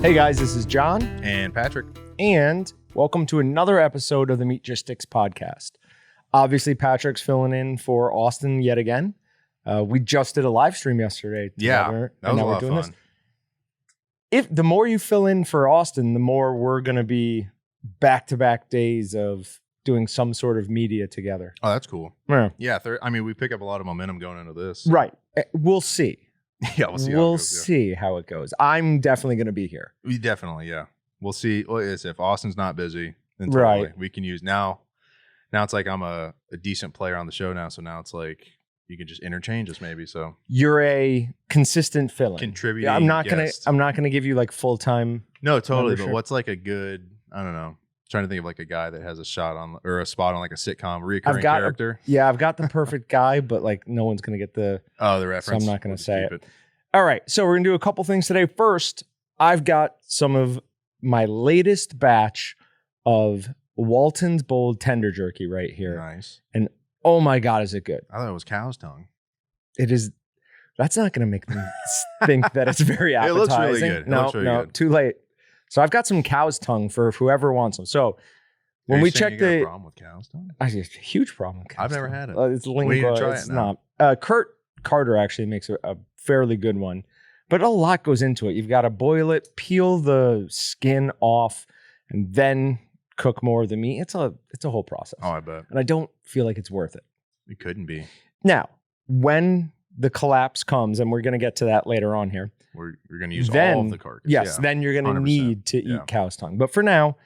Hey guys, this is Jon and Patrick, and welcome to another episode of the Meatgistics podcast. Obviously, Patrick's filling in for Austin yet again. We just did a live stream yesterday together, that was a lot of fun. If the more you fill in for Austin, the more we're going to be back-to-back days of doing some sort of media together. Oh, that's cool. Yeah. We pick up a lot of momentum going into this. Right. We'll see. Yeah, we'll see. We'll see how it goes. I'm definitely going to be here. We definitely, yeah. We'll see. Well, it's if Austin's not busy, then right. We can use now. Now it's like I'm a decent player on the show now, so now it's like you can just interchange us maybe. So you're a consistent fill-in. Contributing. Yeah, I'm not gonna give you like full-time. No, totally. Membership. But what's like a good? I don't know. Trying to think of like a guy that has a shot on or a spot on like a sitcom recurring character. I've got the perfect guy, but like no one's gonna get the reference. So I'm not gonna say it. All right, so we're gonna do a couple things today. First, I've got some of my latest batch of Walton's Bold Tender Jerky right here. Nice. And oh my God, is it good? I thought it was cow's tongue. It is. That's not gonna make them think that it's very appetizing. It looks really good. No, too late. So I've got some cow's tongue for whoever wants them. So when we check a problem with cow's tongue? I have a huge problem with cow's I've never tongue. had it. It's lingua. It's not. Kurt Carter actually makes a fairly good one, but a lot goes into it. You've got to boil it, peel the skin off, and then cook more of the meat. It's a whole process. Oh, I bet. And I don't feel like it's worth it. It couldn't be. Now, when the collapse comes, and we're going to get to that later on here. We're going to use all of the carcass. Yes, yeah. Then you're going to need to eat cow's tongue. But for now,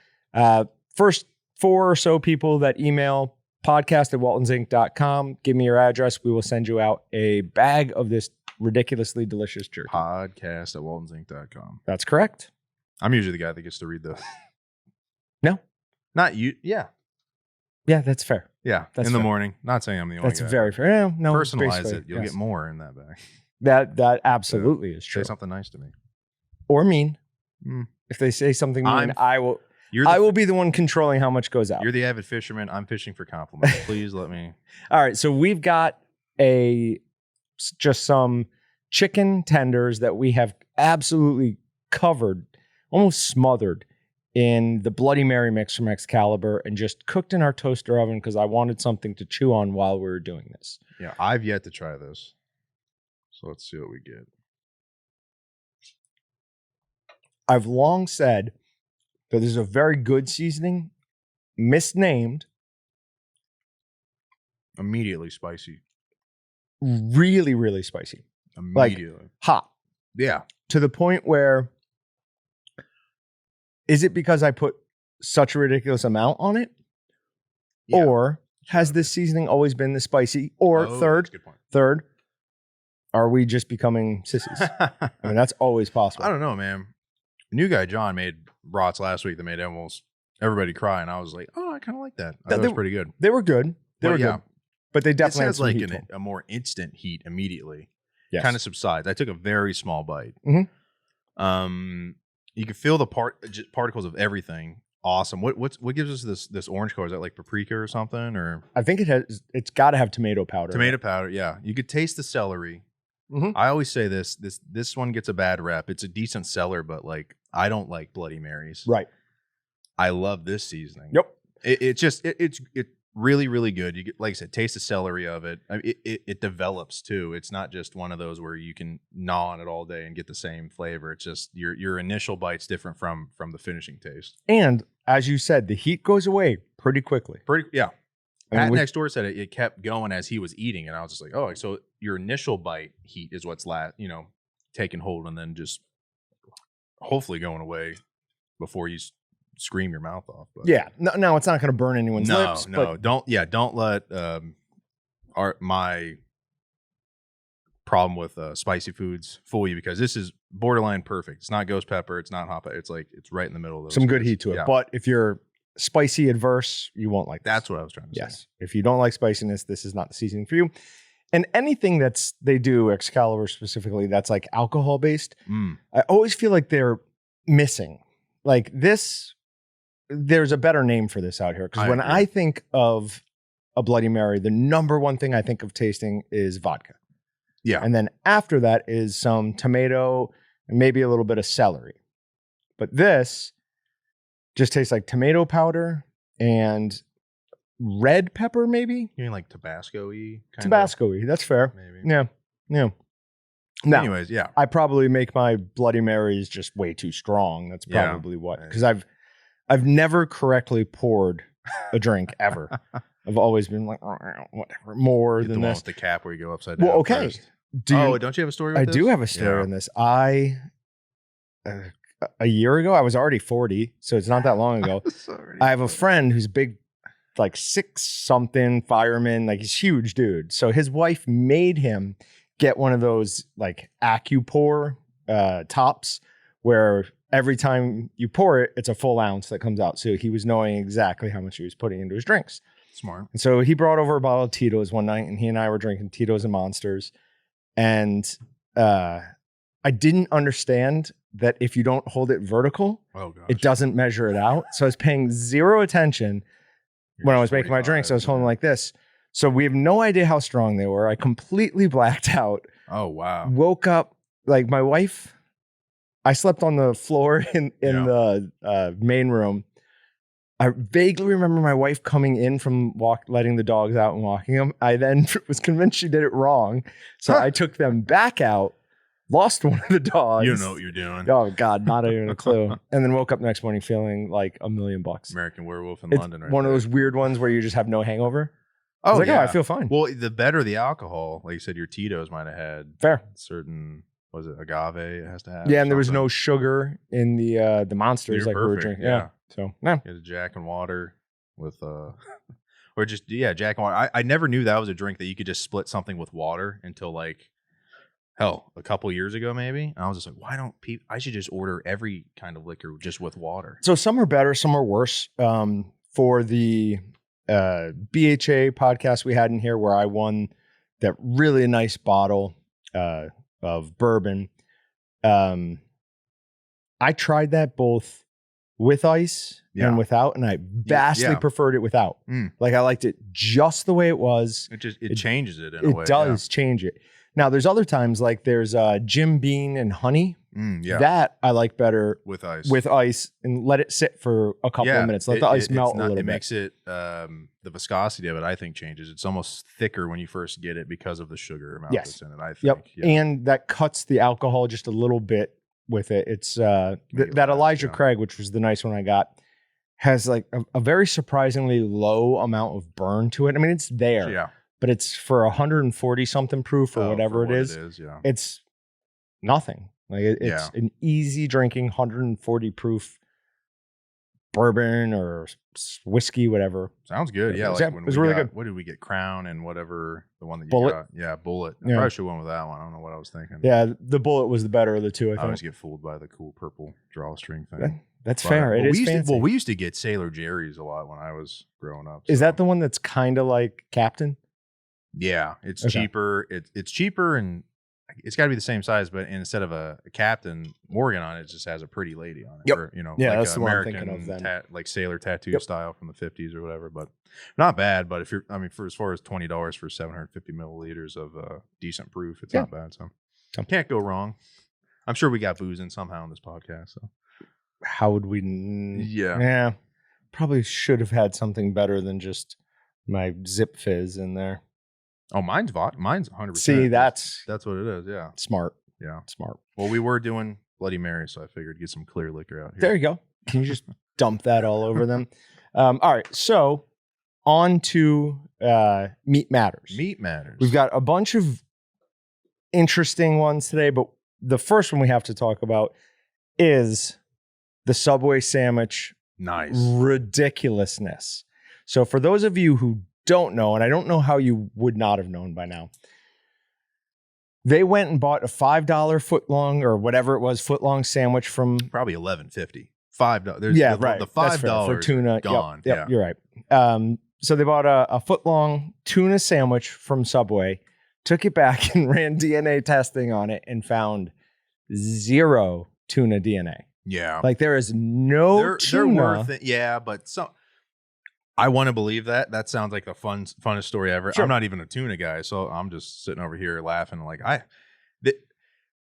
first 4 or so people that email podcast@waltonsinc.com, give me your address. We will send you out a bag of this ridiculously delicious jerky. Podcast@waltonsinc.com. That's correct. I'm usually the guy that gets to read those. No. Not you. Yeah. Yeah, that's fair. Yeah, that's in fair. the morning. Not saying I'm the only guy. That's very fair. No, personalize it. You'll get more in that bag. That absolutely is true. Say something nice to me. Or mean. If they say something mean, I will be the one controlling how much goes out. You're the avid fisherman. I'm fishing for compliments. Please let me. All right. So we've got just some chicken tenders that we have absolutely covered, almost smothered in the Bloody Mary mix from Excalibur and just cooked in our toaster oven because I wanted something to chew on while we were doing this. Yeah, I've yet to try this. So let's see what we get. I've long said that this is a very good seasoning, misnamed. Immediately spicy. Really, really spicy. Immediately. Like, hot. Yeah. To the point where, is it because I put such a ridiculous amount on it? Yeah. Or has this seasoning always been this spicy? Or third, are we just becoming sissies? I mean, that's always possible. I don't know, man. The new guy, John, made brats last week that made almost everybody cry. And I was like, oh, I kind of like that. I thought it was pretty good. They were good. They were good. But they definitely had like a more instant heat immediately. Yes. Kind of subsides. I took a very small bite. Mm-hmm. You can feel the particles of everything. Awesome. What gives us this orange color? Is that like paprika or something? Or I think it's got to have tomato powder. Tomato powder, yeah. You could taste the celery. Mm-hmm. I always say this one gets a bad rep. It's a decent seller, but like I don't like Bloody Marys. Right. I love this seasoning. Yep. It's really, really good. You get, like I said, taste the celery of it. I mean, it develops too. It's not just one of those where you can gnaw on it all day and get the same flavor. It's just your initial bite's different from the finishing taste. And as you said, the heat goes away pretty quickly. Yeah. Pat next door said it kept going as he was eating, and I was just like, oh, so your initial bite heat is what's taking hold, and then just hopefully going away before you scream your mouth off. But yeah, no, it's not going to burn anyone's lips. No, don't let my problem with spicy foods fool you, because this is borderline perfect. It's not ghost pepper. It's not hot pepper. It's like it's right in the middle of those. Some good heat to it. Yeah. But if you're spicy adverse, you won't like this. That's what I was trying to say. Yes. If you don't like spiciness, this is not the seasoning for you. And anything they do, Excalibur specifically, that's like alcohol based, I always feel like they're missing. Like this, there's a better name for this out here. Because when I think of a Bloody Mary, the number one thing I think of tasting is vodka. Yeah. And then after that is some tomato and maybe a little bit of celery. But this just tastes like tomato powder and red pepper, maybe? You mean like Tabasco-y? Tabasco-y. That's fair. Maybe. Yeah. Yeah. Now, anyways, yeah. I probably make my Bloody Marys just way too strong. That's probably what. Because I've never correctly poured a drink ever. I've always been like, whatever, more Get than the one this. with the cap where you go upside down. Well, okay. First. Don't you have a story with this? I do have a story on this. A year ago, I was already 40, so it's not that long ago. I have a friend who's big, like 6-something fireman, like he's huge dude. So his wife made him get one of those like AccuPour tops where every time you pour it, it's a full ounce that comes out. So he was knowing exactly how much he was putting into his drinks. Smart. And so he brought over a bottle of Tito's one night, and he and I were drinking Tito's and Monsters. And I didn't understand that if you don't hold it vertical, it doesn't measure it out. So I was paying zero attention when I was making my drinks. I was holding like this. So we have no idea how strong they were. I completely blacked out. Oh, wow. Woke up, like my wife, I slept on the floor in the main room. I vaguely remember my wife coming in from letting the dogs out and walking them. I then was convinced she did it wrong. So I took them back out, lost one of the dogs. You don't know what you're doing. Oh, God, not even a clue. And then woke up next morning feeling like $1 million. American Werewolf in It's London. one of those weird ones where you just have no hangover. Oh, I was like, I feel fine. Well, the better the alcohol, like you said, your Tito's might have had certain, was it agave it has to have? Yeah, and there was no sugar in the Monsters like we were drinking. Yeah. So, yeah. You had a Jack and Water with, or just, Jack and Water. I never knew that was a drink that you could just split something with water until like, hell, a couple years ago maybe. And I was just like, why don't people, I should just order every kind of liquor just with water. So some are better, some are worse. For the BHA podcast we had in here where I won that really nice bottle of bourbon. I tried that both with ice and without, and I vastly preferred it without. Like I liked it just the way it was. It changes it in a way. It does change it. Now there's other times like there's Jim Beam and honey. That I like better with ice and let it sit for a couple of minutes. Let the ice melt a little bit. It makes it the viscosity of it, I think, changes. It's almost thicker when you first get it because of the sugar amount that's in it, I think. Yep. Yeah. And that cuts the alcohol just a little bit with it. It's that Elijah Craig, which was the nice one I got, has like a very surprisingly low amount of burn to it. I mean, it's there. Yeah. But it's for 140 something proof or whatever it is. It's nothing. Like it's an easy drinking 140 proof bourbon or whiskey, whatever. Sounds good. Yeah, like it was really good. What did we get? Crown and whatever the one that you Bullet. got. Yeah, Bullet. I probably should have went with that one. I don't know what I was thinking. Yeah, the Bullet was the better of the two. I always get fooled by the cool purple drawstring thing. That's fair. It is fancy. We used to get Sailor Jerry's a lot when I was growing up. Is that the one that's kind of like Captain? Yeah, it's cheaper. It's cheaper and it's got to be the same size, but instead of a Captain Morgan on it, it just has a pretty lady on it. Yep. Or, like that's the American one I'm thinking of then. Like sailor tattoo style from the 50s or whatever. But not bad. But if you're, for as far as $20 for 750 milliliters of decent proof, it's not bad. So can't go wrong. I'm sure we got booze in somehow in this podcast. So how would we? Yeah. Probably should have had something better than just my Zip Fizz in there. Oh, mine's 100%. See, that's what it is. Yeah. Smart. Yeah. Smart. Well, we were doing Bloody Mary, so I figured get some clear liquor out here. There you go. Can you just dump that all over them? All right. So on to Meat Matters. Meat Matters. We've got a bunch of interesting ones today, but the first one we have to talk about is the Subway sandwich. Nice. Ridiculousness. So for those of you who don't know, and I don't know how you would not have known by now, they went and bought a $5 footlong or whatever it was footlong sandwich from probably $11.50. $5. Right. The $5 for tuna gone. Yep, you're right. So they bought a footlong tuna sandwich from Subway, took it back and ran DNA testing on it and found 0 tuna DNA. Yeah, like there is no tuna. They're worth it. Yeah, but some. I want to believe that. That sounds like the funnest story ever. Sure. I'm not even a tuna guy, so I'm just sitting over here laughing like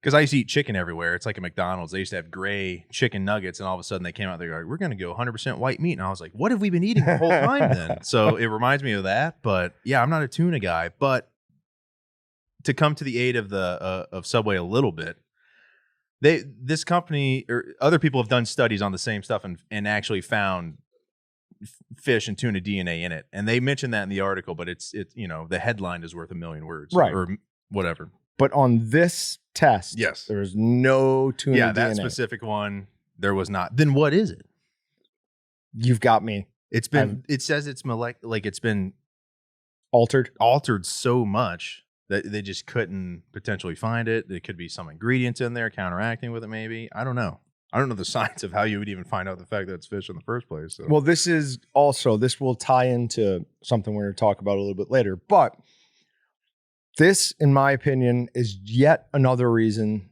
Because I used to eat chicken everywhere. It's like a McDonald's. They used to have gray chicken nuggets, and all of a sudden they came out. They're like, "We're going to go 100% white meat," and I was like, "What have we been eating the whole time then?" So it reminds me of that. But yeah, I'm not a tuna guy. But to come to the aid of the of Subway a little bit, this company or other people have done studies on the same stuff and actually found fish and tuna DNA in it, and they mentioned that in the article. But it's the headline is worth a million words, right, or whatever. But on this test, yes, there was no tuna DNA. Yeah, that specific one, there was not. Then what is it? You've got me. It says it's it's been altered so much that they just couldn't potentially find it. There could be some ingredients in there counteracting with it, maybe. I don't know. I don't know the science of how you would even find out the fact that it's fish in the first place. So. Well, this will tie into something we're going to talk about a little bit later. But this, in my opinion, is yet another reason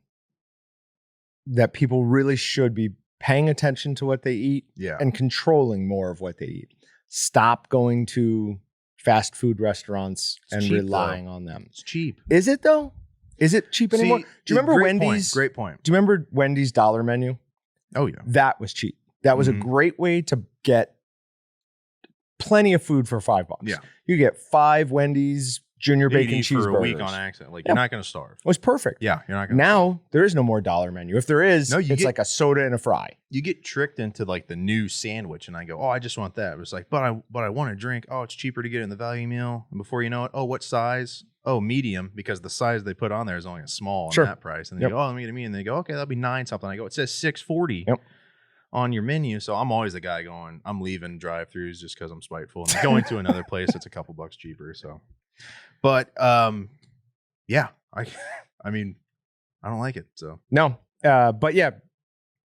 that people really should be paying attention to what they eat and controlling more of what they eat. Stop going to fast food restaurants and relying on them. It's cheap. Is it though? Is it cheap anymore? Do you remember Wendy's? Great point. Do you remember Wendy's dollar menu? Oh, yeah. That was cheap. That was a great way to get plenty of food for $5. Yeah. You get 5 Wendy's Junior Bacon Cheeseburgers. For a week on accident. Like, you're not going to starve. It was perfect. Yeah, you're not going to Now, there is no more dollar menu. If there is, it's like a soda and a fry. You get tricked into like the new sandwich, and I go, oh, I just want that. It was like, but I want a drink. Oh, it's cheaper to get it in the value meal. And before you know it, oh, what size? Oh, medium, because the size they put on there is only a small on that price. And they go, oh, let me get a medium. And they go, okay, that'll be $9 something. I go, it says $6.40 on your menu. So I'm always the guy going, I'm leaving drive-thrus just because I'm spiteful. And going to another place that's a couple bucks cheaper. So, but yeah, I mean, I don't like it. So no, but yeah,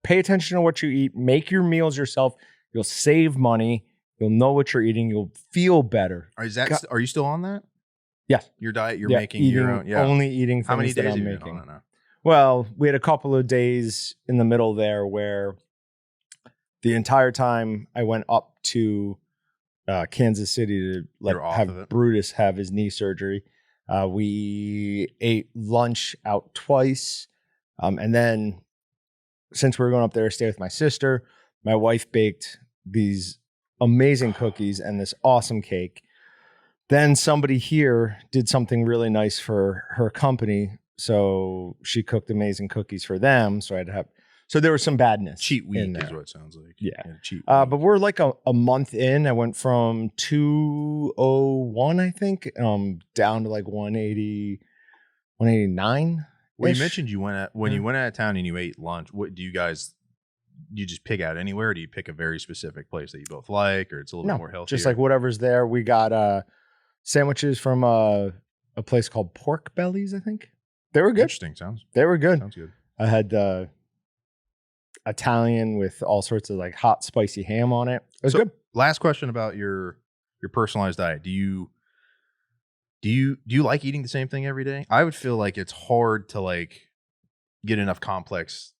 pay attention to what you eat. Make your meals yourself. You'll save money. You'll know what you're eating. You'll feel better. Are you still on that? Yes. Your diet, you're making your own. Yeah. Only eating things How many days that I'm have you making. been on that now? Well, we had a couple of days in the middle there where the entire time I went up to Kansas City to have Brutus have his knee surgery. We ate lunch out twice. And then since we were going up there to stay with my sister, my wife baked these amazing cookies and this awesome cake. Then somebody here did something really nice for her company. So she cooked amazing cookies for them. So I had to have, so there was some badness. Cheat week is what it sounds like. Yeah. Cheat week. But we're like a month in. I went from 201, I think, down to like 180, 189. Well, you mentioned you went when you went out of town and you ate lunch. What do you just pick out anywhere? Or do you pick a very specific place that you both like, or it's a little bit more healthy? Just like whatever's there. We got sandwiches from a place called Pork Bellies, I think. They were good. Interesting. They were good. Sounds good. I had Italian with all sorts of like hot, spicy ham on it. It was good. Last question about your personalized diet. Do you like eating the same thing every day? I would feel like it's hard to like get enough complex,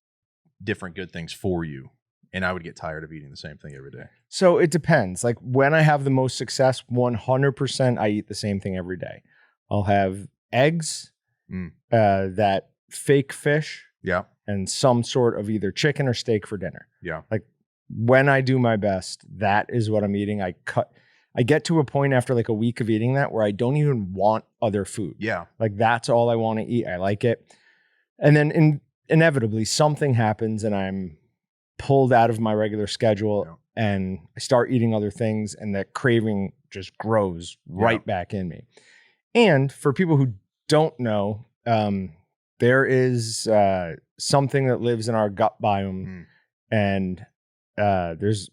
different good things for you. And I would get tired of eating the same thing every day. So it depends. Like when I have the most success, 100% I eat the same thing every day. I'll have eggs, that fake fish, and some sort of either chicken or steak for dinner. Yeah. Like when I do my best, that is what I'm eating. I get to a point after like a week of eating that where I don't even want other food. Yeah. Like that's all I want to eat. I like it. And then inevitably something happens and I'm pulled out of my regular schedule and I start eating other things and that craving just grows right back in me. And for people who don't know, there is something that lives in our gut biome and there's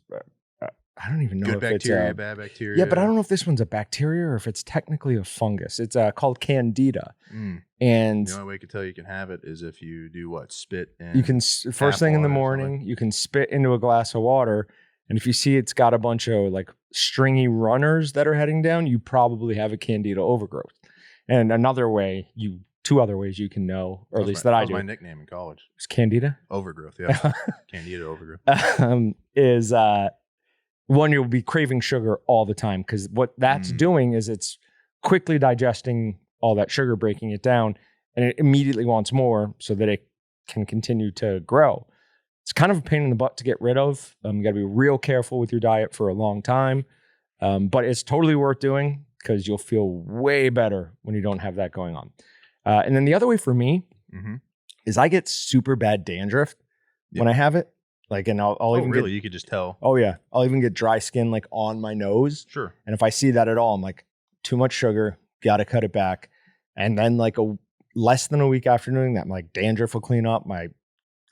I don't even know good if bacteria, it's bad bacteria. Yeah, but I don't know if this one's a bacteria or if it's technically a fungus. It's called Candida. And the only way you can tell you can have it is if you do what? Spit in. You can first thing in the morning, you can spit into a glass of water, and if you see it's got a bunch of like stringy runners that are heading down, you probably have a Candida overgrowth. And two other ways you can know, or at least that I do. That was my nickname in college. It's Candida? Overgrowth, yeah. Candida overgrowth. Is one, you'll be craving sugar all the time because what that's doing is it's quickly digesting all that sugar, breaking it down, and it immediately wants more so that it can continue to grow. It's kind of a pain in the butt to get rid of. You got to be real careful with your diet for a long time. But it's totally worth doing because you'll feel way better when you don't have that going on. And then the other way for me is I get super bad dandruff when I have it. Like, and I'll even really? You could just tell. Oh yeah. I'll even get dry skin like on my nose. Sure. And if I see that at all, I'm like, too much sugar, got to cut it back. And then like less than a week after doing that, my dandruff will clean up.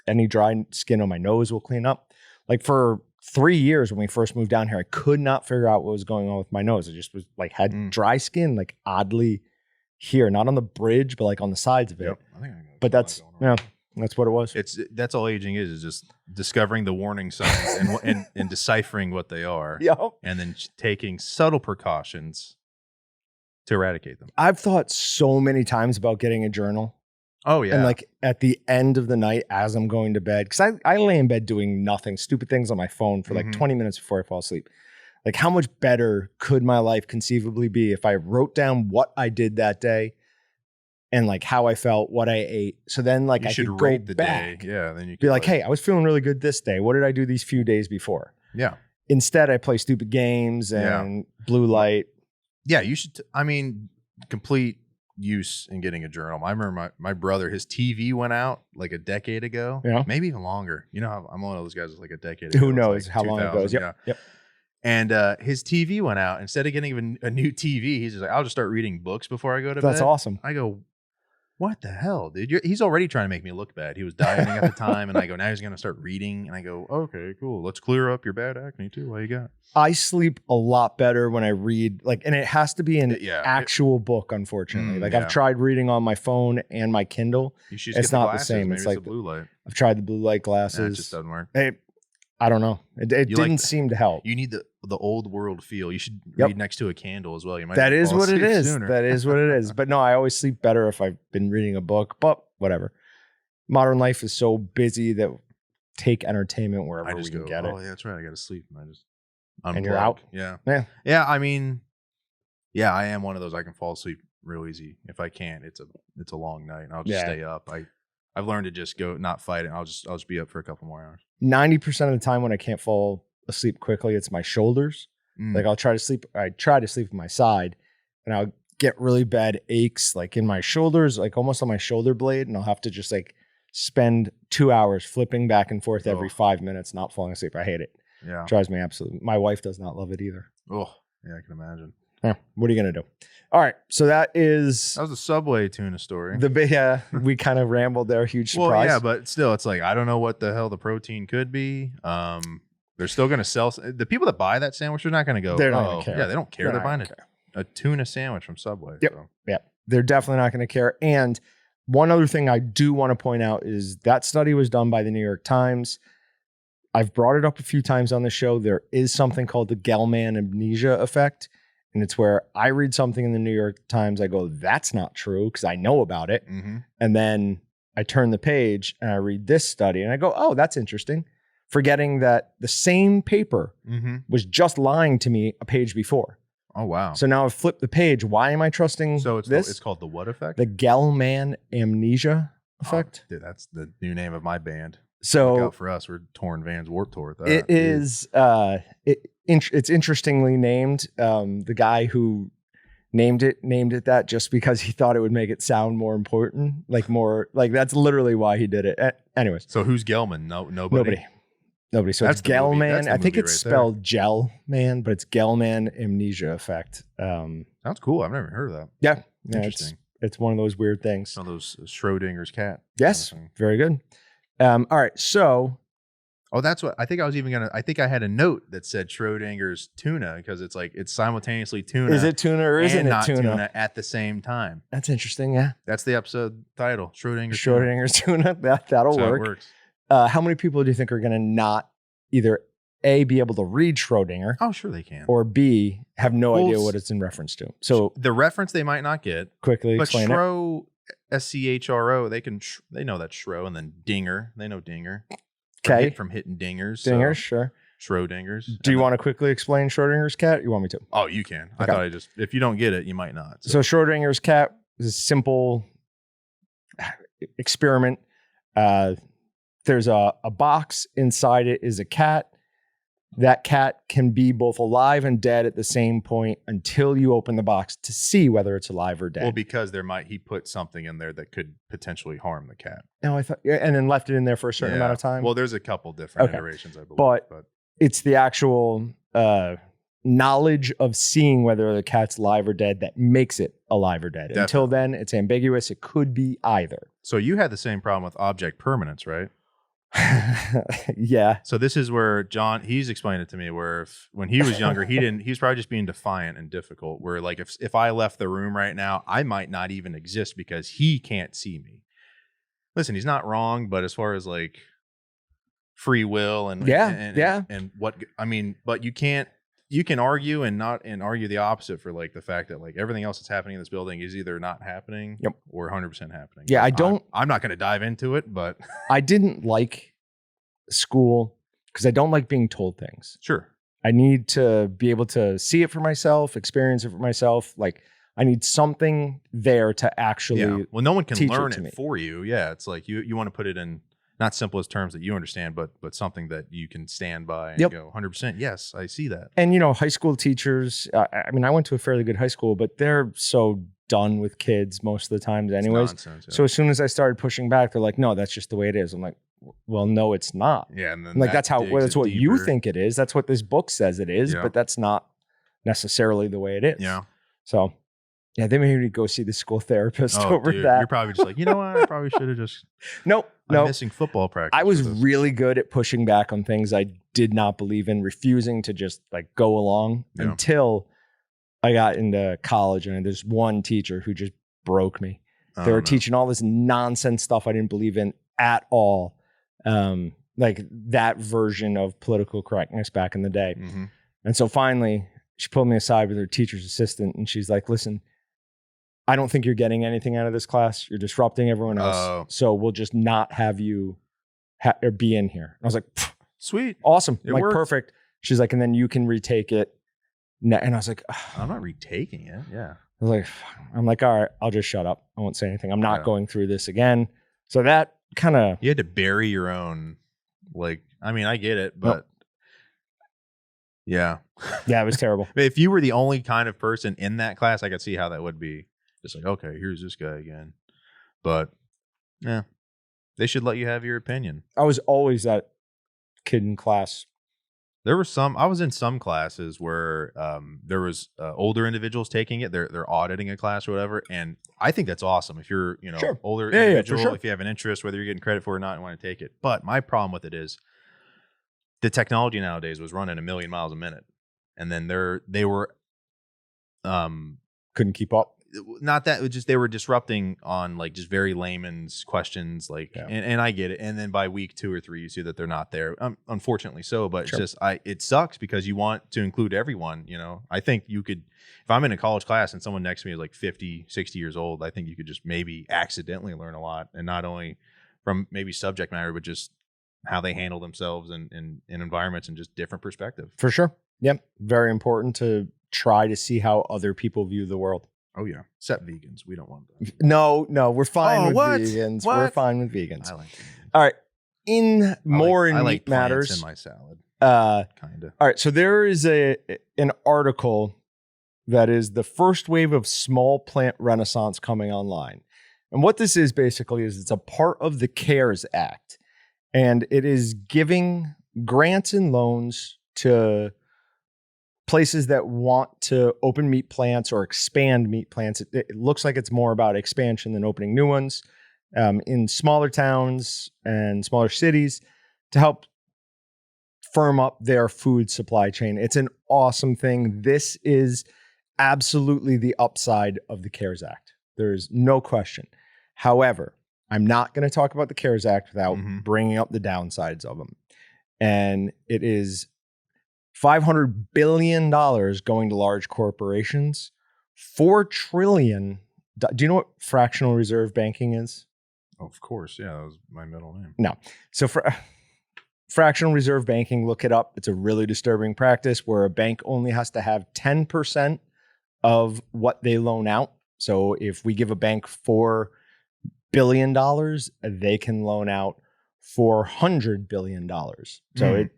Any dry skin on my nose will clean up. Like for 3 years when we first moved down here, I could not figure out what was going on with my nose. I just was like, had dry skin, like oddly here, not on the bridge, but like on the sides of it. Yep. I think but that's what it was. That's all aging is just discovering the warning signs and deciphering what they are. Yep. And then taking subtle precautions to eradicate them. I've thought so many times about getting a journal. Oh yeah. And like at the end of the night as I'm going to bed, because I lay in bed doing nothing, stupid things on my phone for like 20 minutes before I fall asleep. Like how much better could my life conceivably be if I wrote down what I did that day and like how I felt, what I ate. So then like I should rate the back. Day. Yeah. Then you could be like, hey, I was feeling really good this day. What did I do these few days before? Yeah. Instead, I play stupid games and blue light. Yeah, you should. Complete use in getting a journal. I remember my brother, his TV went out like a decade ago. Yeah. Maybe even longer. You know, I'm one of those guys that's like a decade ago. Who knows how long it goes. Yep. And his TV went out. Instead of getting even a new TV, he's just like, I'll just start reading books before I go to bed. That's awesome. I go, what the hell, dude? He's already trying to make me look bad. He was dieting at the time. And I go, now he's going to start reading. And I go, okay, cool. Let's clear up your bad acne too. What you got? I sleep a lot better when I read, like, and it has to be an actual book, unfortunately. I've tried reading on my phone and my Kindle. It's not the same. It's like the blue light. I've tried the blue light glasses. It just doesn't work. I don't know. It didn't seem to help. You need the old world feel. You should read next to a candle as well. You might. That is what it is. That is what it is. But no, I always sleep better if I've been reading a book. But whatever. Modern life is so busy that take entertainment wherever we can get it. Oh yeah, that's right. I got to sleep. And I just unplug. And you're out. Yeah. I mean, I am one of those. I can fall asleep real easy. If I can't, it's a long night. And I'll just stay up. I've learned to just go not fight it. I'll just be up for a couple more hours. 90% of the time when I can't fall asleep quickly, it's my shoulders. Like I try to sleep with my side and I'll get really bad aches like in my shoulders, like almost on my shoulder blade. And I'll have to just like spend 2 hours flipping back and forth every 5 minutes, not falling asleep. I hate it. Yeah. It drives me absolutely. My wife does not love it either. Oh, yeah, I can imagine. Yeah. What are you going to do? All right. So that was the Subway tuna story. We kind of rambled there. Huge surprise. Well, yeah, but still, it's like, I don't know what the hell the protein could be. They're still going to sell. The people that buy that sandwich are not going to go. They're not going to care. Yeah, they don't care. They're buying a tuna sandwich from Subway. Yep. So. Yeah. They're definitely not going to care. And one other thing I do want to point out is that study was done by the New York Times. I've brought it up a few times on the show. There is something called the Gell-Mann amnesia effect. And it's where I read something in the New York Times. I go, that's not true because I know about it. And then I turn the page and I read this study and I go, oh, that's interesting. Forgetting that the same paper was just lying to me a page before. Oh, wow. So now I've flipped the page. Why am I trusting this? It's called the what effect? The Gell-Mann amnesia effect. Dude, that's the new name of my band. So look out for us. We're Torn Vans Warped Tour. It is. It's interestingly named. The guy who named it that just because he thought it would make it sound more important, like that's literally why he did it. Anyways, so who's Gell-Mann? Nobody. So that's it's Gell-Mann. I think it's spelled Gell-Mann, but it's Gell-Mann amnesia effect. Sounds cool. I've never heard of that. Yeah, interesting. It's one of those weird things. One of those Schrodinger's cat. Yes, very good. All right, so. Oh, that's what I think. I think I had a note that said Schrodinger's tuna because it's like it's simultaneously tuna. Is it tuna or isn't it tuna at the same time? That's interesting. Yeah, that's the episode title. Schrodinger's tuna. That'll work. It works. How many people do you think are going to not either A, be able to read Schrodinger? Oh, sure they can. Or B, have no idea what it's in reference to. So the reference they might not get. Quickly explain it. SCHRO, they know that's Schro, and then Dinger, they know Dinger. Okay. From hitting dingers. Dingers, sure. Schrodinger's. Do you want to quickly explain Schrodinger's cat? You want me to? Oh, you can. Okay. I thought if you don't get it, you might not. So Schrodinger's cat is simple. experiment. There's a box. Inside it is a cat. That cat can be both alive and dead at the same point until you open the box to see whether it's alive or dead. Well, because he put something in there that could potentially harm the cat. No, I thought, and then left it in there for a certain amount of time. Well, there's a couple different iterations, I believe. But it's the actual knowledge of seeing whether the cat's alive or dead that makes it alive or dead. Definitely. Until then, it's ambiguous. It could be either. So you had the same problem with object permanence, right? Yeah. So this is where John, he's explained it to me where when he was younger, he was probably just being defiant and difficult, where like if I left the room right now, I might not even exist because he can't see me. Listen, he's not wrong, but as far as like free will and what, I mean, but you can argue and argue the opposite for like the fact that like everything else that's happening in this building is either not happening or 100% happening. Yeah, I'm not going to dive into it, but I didn't like school because I don't like being told things. Sure. I need to be able to see it for myself, experience it for myself. Like I need something there to actually Well, no one can learn it for you. Yeah, it's like you want to put it in not simplest terms that you understand, but something that you can stand by and go 100%. Yes, I see that. And, high school teachers, I mean, I went to a fairly good high school, but they're so done with kids most of the times anyways. Nonsense, So as soon as I started pushing back, they're like, no, that's just the way it is. I'm like, well, no, it's not. Yeah. And then like, that's what you think it is. That's what this book says it is, but that's not necessarily the way it is. Yeah. So yeah, they made me go see the school therapist over that. You're probably just like, you know what? I probably should have just. Nope. I'm missing football practice. I was really good at pushing back on things I did not believe in, refusing to just like go along until I got into college. And there's one teacher who just broke me. They were teaching all this nonsense stuff I didn't believe in at all. Like that version of political correctness back in the day. Mm-hmm. And so finally, she pulled me aside with her teacher's assistant and she's like, listen, I don't think you're getting anything out of this class. You're disrupting everyone else. So we'll just not have you be in here. I was like, sweet. Awesome. It like, worked. Perfect. She's like, and then you can retake it. And I was like, I'm not retaking it. Yeah. All right, I'll just shut up. I won't say anything. I'm not going through this again. So that kind of. You had to bury your own, like, I mean, I get it, but. Yeah. Yeah, it was terrible. If you were the only kind of person in that class, I could see how that would be. Just like, okay, here's this guy again. But yeah, they should let you have your opinion. I was always that kid in class. I was in some classes where there was older individuals taking it. They're auditing a class or whatever. And I think that's awesome. If you're, older individual, if you have an interest, whether you're getting credit for it or not, and want to take it. But my problem with it is the technology nowadays was running 1,000,000 miles a minute. And then they were couldn't keep up. Not that, it was just they were disrupting on like just very layman's questions, like, and I get it. And then by week 2 or 3, you see that they're not there. Unfortunately so, but it's just it sucks because you want to include everyone. I think you could, if I'm in a college class and someone next to me is like 50, 60 years old, I think you could just maybe accidentally learn a lot, and not only from maybe subject matter, but just how they handle themselves in environments and just different perspective. For sure. Yep. Very important to try to see how other people view the world. Oh, yeah. Except vegans. We don't want that. No, we're fine with vegans. What? We're fine with vegans. I like vegans. All right. In meat matters. In my salad. Kind of. All right. So there is an article that is the first wave of small plant renaissance coming online. And what this is basically is it's a part of the CARES Act. And it is giving grants and loans to places that want to open meat plants or expand meat plants. It looks like it's more about expansion than opening new ones in smaller towns and smaller cities to help firm up their food supply chain. It's an awesome thing. This is absolutely the upside of the CARES Act. There's no question. However, I'm not going to talk about the CARES Act without bringing up the downsides of them. And it is $500 billion going to large corporations, $4 trillion. Do you know what fractional reserve banking is? Oh, of course. Yeah, that was my middle name. No. So for fractional reserve banking, look it up. It's a really disturbing practice where a bank only has to have 10% of what they loan out. So if we give a bank $4 billion, they can loan out $400 billion. So it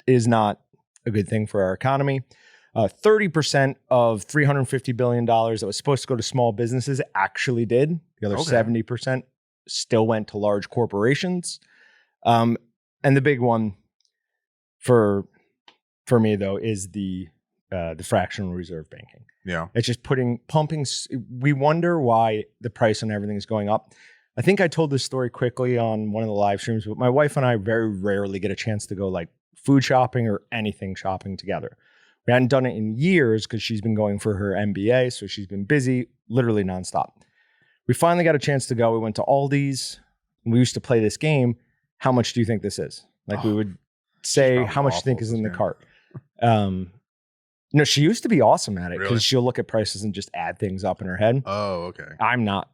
is not a good thing for our economy. 30% of $350 billion that was supposed to go to small businesses actually did. The other 70% still went to large corporations. And the big one for me, though, is the fractional reserve banking. Yeah. It's just pumping. We wonder why the price on everything is going up. I think I told this story quickly on one of the live streams, but my wife and I very rarely get a chance to go like food shopping or anything shopping together. We hadn't done it in years because she's been going for her MBA, so she's been busy, literally nonstop. We finally got a chance to go. We went to Aldi's, and we used to play this game. How much do you think this is? Like we would say, how much do you think is in the cart? No, she used to be awesome at it because she'll look at prices and just add things up in her head. Oh, okay. I'm not.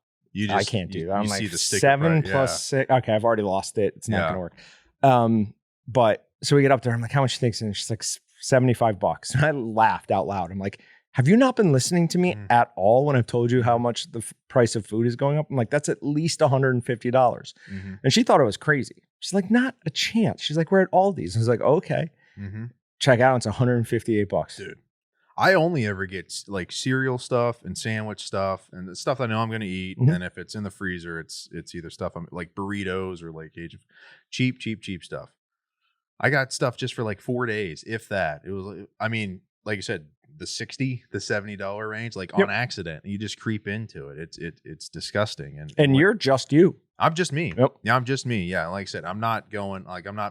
I can't do that. I'm like 7 plus 6. Okay, I've already lost it. It's not going to work. But so we get up there. I'm like, how much do you think? And she's like, $75. And I laughed out loud. I'm like, have you not been listening to me at all when I've told you how much the price of food is going up? I'm like, that's at least $150. And she thought it was crazy. She's like, not a chance. She's like, we're at Aldi's. I was like, okay. Check out. It's $158. Dude, I only ever get like cereal stuff and sandwich stuff and the stuff I know I'm going to eat. And if it's in the freezer, it's either stuff I'm like burritos or like cheap stuff. I got stuff just for like 4 days, if that. It was, I mean, like you said, the $60, the $70 range, like on accident. You just creep into it. It's disgusting. And you're just you. I'm just me. Yep. Yeah, I'm just me. Yeah, like I said, I'm not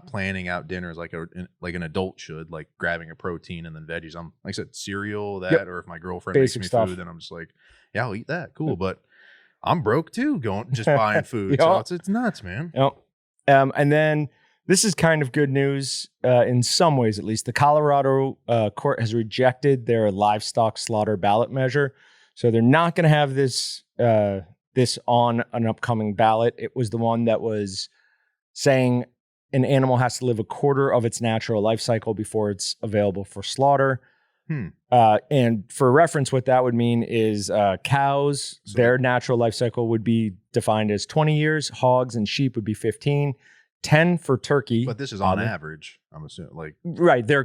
planning out dinners like an adult should, like grabbing a protein and then veggies. I'm like I said, cereal, or if my girlfriend Basic makes me stuff. food, then I'm just like, yeah, I'll eat that. Cool, but I'm broke too, just buying food. So it's nuts, man. Yep. And then this is kind of good news in some ways, at least. The Colorado court has rejected their livestock slaughter ballot measure. So they're not going to have this on an upcoming ballot. It was the one that was saying an animal has to live a quarter of its natural life cycle before it's available for slaughter. And for reference, what that would mean is cows, their natural life cycle would be defined as 20 years. Hogs and sheep would be 15. 10 for turkey. But this is on average, I'm assuming. Like right. They're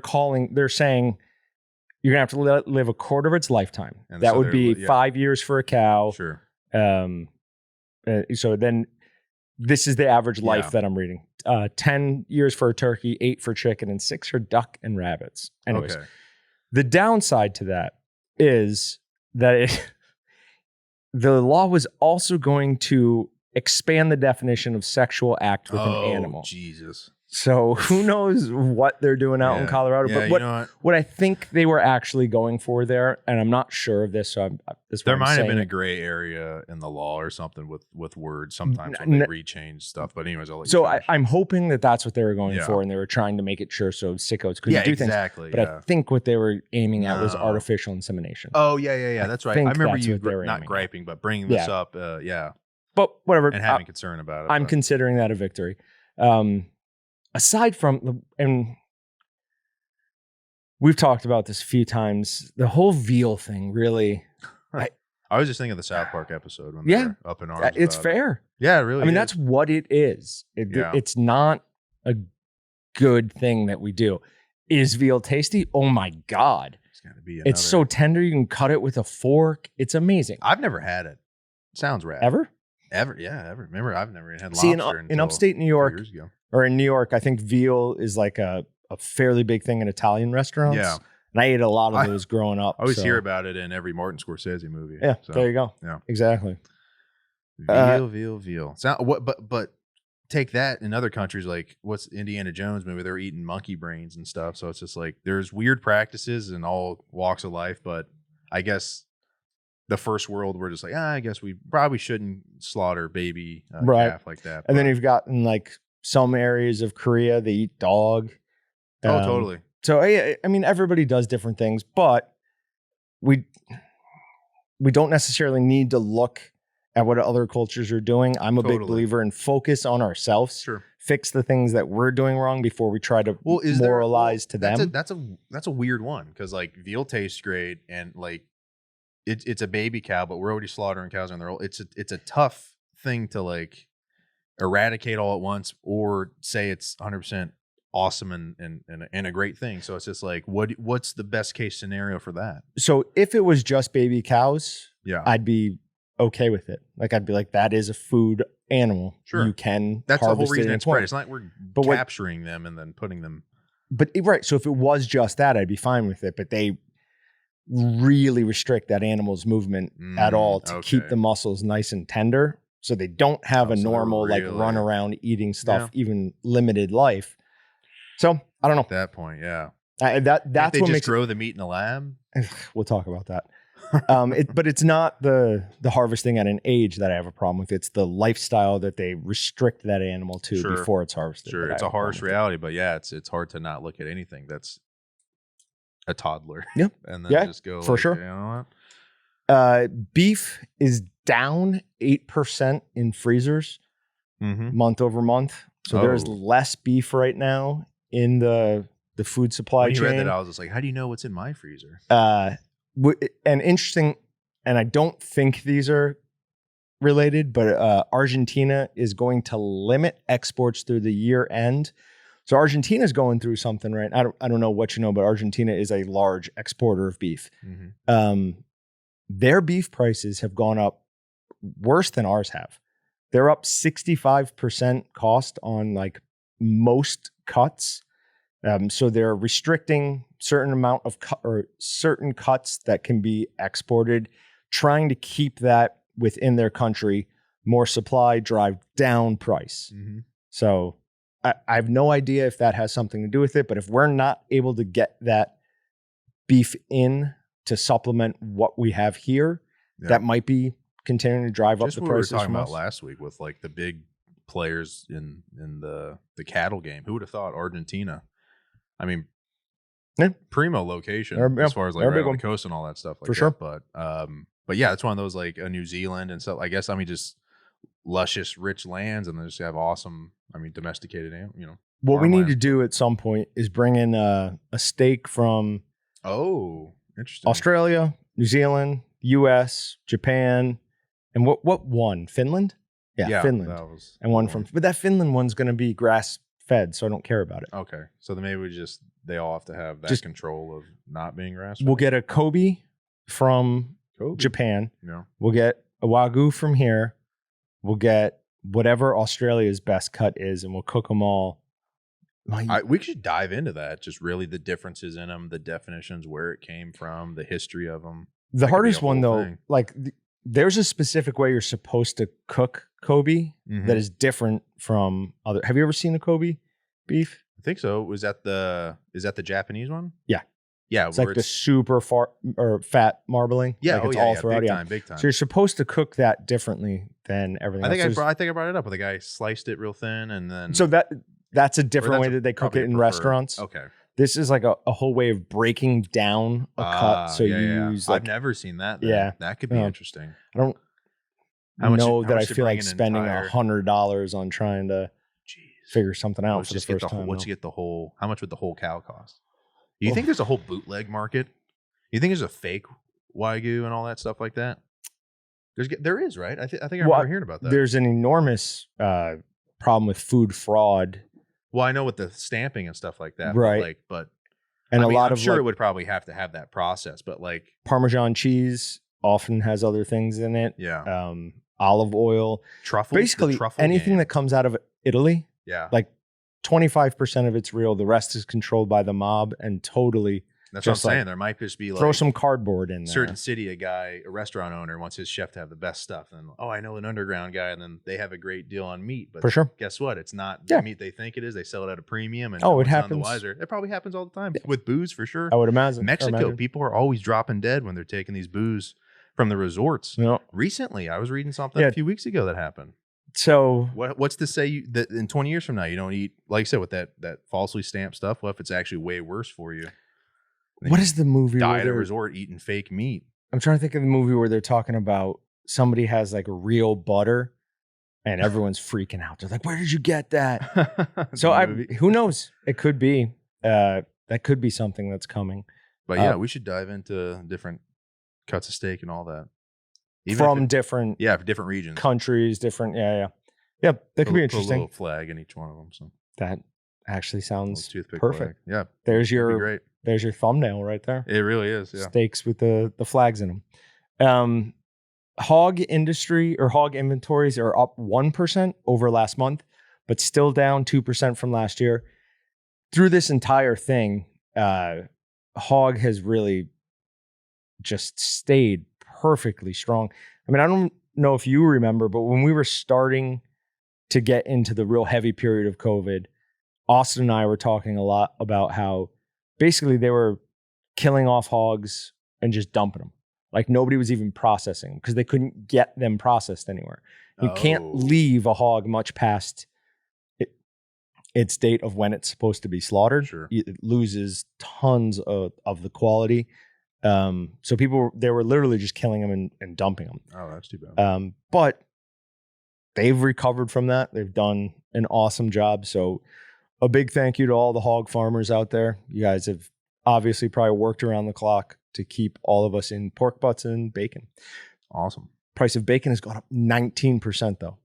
saying you're going to have to live a quarter of its lifetime. And that would be 5 years for a cow. Sure. So then this is the average life that I'm reading. 10 years for a turkey, 8 for chicken, and 6 for duck and rabbits. Anyways, the downside to that is that the law was also going to expand the definition of sexual act with an animal. Jesus. So who knows what they're doing out in Colorado? Yeah, but what I think they were actually going for there, and I'm not sure of this, so there might have been a gray area in the law or something with words sometimes when they rechange stuff. But anyways, I'll let you so I'm hoping that that's what they were going for, and they were trying to make it sure so sickos couldn't do things. But I think what they were aiming at was artificial insemination. Oh yeah, that's right. I remember you not griping, but bringing this up. But whatever, and having concern about it. I'm considering that a victory. Aside from and we've talked about this a few times, the whole veal thing really. I was just thinking of the South Park episode when they're up in arms. It's fair. Yeah, really. I mean, that's what it is. It's not a good thing that we do. Is veal tasty? Oh my God. It's so tender. You can cut it with a fork. It's amazing. I've never had it. Sounds rad. Ever? Ever. Remember, I've never had lobster in upstate New York, years ago. Or in New York, I think veal is like a fairly big thing in Italian restaurants. Yeah. And I ate a lot of those growing up. I always hear about it in every Martin Scorsese movie. Yeah, so, there you go. Yeah, exactly. Veal. But take that in other countries, like what's Indiana Jones movie? They're eating monkey brains and stuff. So it's just like there's weird practices in all walks of life. But I guess the first world, we're just like, I guess we probably shouldn't slaughter baby calf like that. And then you've got in like some areas of Korea, they eat dog. Totally. So I mean, everybody does different things, but we don't necessarily need to look at what other cultures are doing. I'm a big believer in focus on ourselves. Sure. Fix the things that we're doing wrong before we try to moralize to them. That's a weird one because like veal tastes great and like it's a baby cow, but we're already slaughtering cows on their own. It's a tough thing to like eradicate all at once or say it's 100% awesome and a great thing. So it's just like, what's the best case scenario for that? So if it was just baby cows, Yeah, I'd be okay with it. Like I'd be like, that is a food animal. Sure. You can That's the whole harvest reason it it's bred. It's not like we're capturing them and then putting them. But right. So if it was just that, I'd be fine with it. But they really restrict that animal's movement at all to keep the muscles nice and tender. So they don't have a normal like run around eating stuff, even limited life. So I don't know. At that point, yeah. That's they what just makes grow the meat in the lab. We'll talk about that. But it's not the harvesting at an age that I have a problem with. It's the lifestyle that they restrict that animal to before it's harvested. Sure, it's a harsh reality, but yeah, it's hard to not look at anything that's a toddler. Yep. And then just go for sure. You know what? Beef is down 8% in freezers month over month. So there's less beef right now in the food supply chain. When you read that, I was just like, how do you know what's in my freezer? And interesting, and I don't think these are related, but Argentina is going to limit exports through the year end. So Argentina is going through something, right? I don't know what you know, but Argentina is a large exporter of beef. Their beef prices have gone up worse than ours have. They're up 65% cost on like most cuts. So they're restricting certain amount of certain cuts that can be exported, trying to keep that within their country. More supply, drive down price. So I have no idea if that has something to do with it, but if we're not able to get that beef in to supplement what we have here, that might be continuing to drive up the prices. We were talking about last week with like the big players in the cattle game. Who would have thought Argentina? I mean, primo location as far as like right on the coast and all that stuff. Like for sure. But yeah, it's one of those like New Zealand and stuff. I guess just luscious, rich lands, and they just have awesome. Domesticated, What we need to do at some point is bring in a steak from interesting Australia, New Zealand, U.S., Japan, and what won? Finland? Yeah, Finland. And one from, but that Finland one's going to be grass fed, so I don't care about it. Okay, so then maybe they all have to have that control of not being grass fed. We'll get a Kobe from Japan. Yeah. We'll get a Wagyu from here. We'll get whatever Australia's best cut is, and we'll cook them all. We should dive into that. Just really the differences in them, the definitions, where it came from, the history of them. The hardest one, though, there's a specific way you're supposed to cook Kobe that is different from other. Have you ever seen a Kobe beef? I think so. Is that the Japanese one? Yeah. Yeah, it's like the super fat marbling. Yeah, like it's all throughout. Big time. So you're supposed to cook that differently than everything else. I think I brought it up with a guy sliced it real thin, and then so that's a different way that they cook it in restaurants. Okay, this is like a whole way of breaking down a cut. So you use. Like, I've never seen that. Yeah, that could be interesting. I don't know that I feel like spending $100 on trying to figure something out for the first time. Once you get the whole, how much would the whole cow cost? Do you think there's a whole bootleg market? You think there's a fake Wagyu and all that stuff like that? There is, right? I think I remember hearing about that. There's an enormous problem with food fraud. Well, I know with the stamping and stuff like that, right? But I'm sure it would probably have to have that process. But like Parmesan cheese often has other things in it. Yeah. Olive oil, truffle. Basically, anything that comes out of Italy. Yeah. Like 25% of it's real. The rest is controlled by the mob and totally. That's what I'm saying. There might just be like throw some cardboard in there. Certain city, a restaurant owner wants his chef to have the best stuff. And I know an underground guy, and then they have a great deal on meat. But for sure, guess what? It's not the meat they think it is. They sell it at a premium. And it happens. It probably happens all the time with booze for sure. I would imagine. Mexico, people are always dropping dead when they're taking these booze from the resorts. Yeah. Recently, I was reading something a few weeks ago that happened. So what's to say that in 20 years from now you don't eat, like I said, with that falsely stamped stuff? What if it's actually way worse for you? What is the movie? Die at a resort eating fake meat. I'm trying to think of the movie where they're talking about somebody has like real butter, and everyone's freaking out. They're like, "Where did you get that?" So who knows? It could be that could be something that's coming. But yeah, we should dive into different cuts of steak and all that. from different for different regions, countries, different that could be interesting. Put a little flag in each one of them. So that actually sounds perfect. Flag. Yeah, there's your thumbnail right there. It really is. Yeah, steaks with the flags in them. Hog industry or hog inventories are up 1% over last month, but still down 2% from last year. Through this entire thing, hog has really just stayed perfectly strong. I mean, I don't know if you remember, but when we were starting to get into the real heavy period of COVID, Austin and I were talking a lot about how basically they were killing off hogs and just dumping them. Like nobody was even processing because they couldn't get them processed anywhere. You can't leave a hog much past its date of when it's supposed to be slaughtered. Sure. It loses tons of the quality. So they were literally just killing them and dumping them. Oh, that's too bad. But they've recovered from that. They've done an awesome job. So a big thank you to all the hog farmers out there. You guys have obviously probably worked around the clock to keep all of us in pork butts and bacon. Awesome. Price of bacon has gone up 19% though.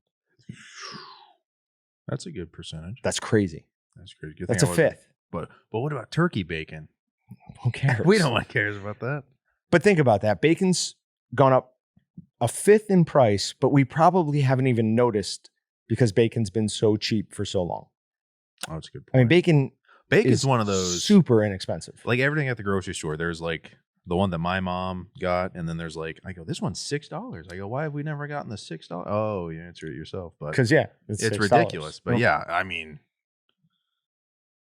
That's a good percentage. That's crazy. That's crazy. Good That's a fifth. But what about turkey bacon? Who cares? We don't want cares about that. But think about that. Bacon's gone up a fifth in price, but we probably haven't even noticed because bacon's been so cheap for so long. Oh, that's a good point. I mean, bacon's one of those super inexpensive. Like everything at the grocery store, there's like the one that my mom got, and then there's like, I go, this one's $6. I go, why have we never gotten the $6? Oh, you answer it yourself. But because it's ridiculous. But yeah, I mean,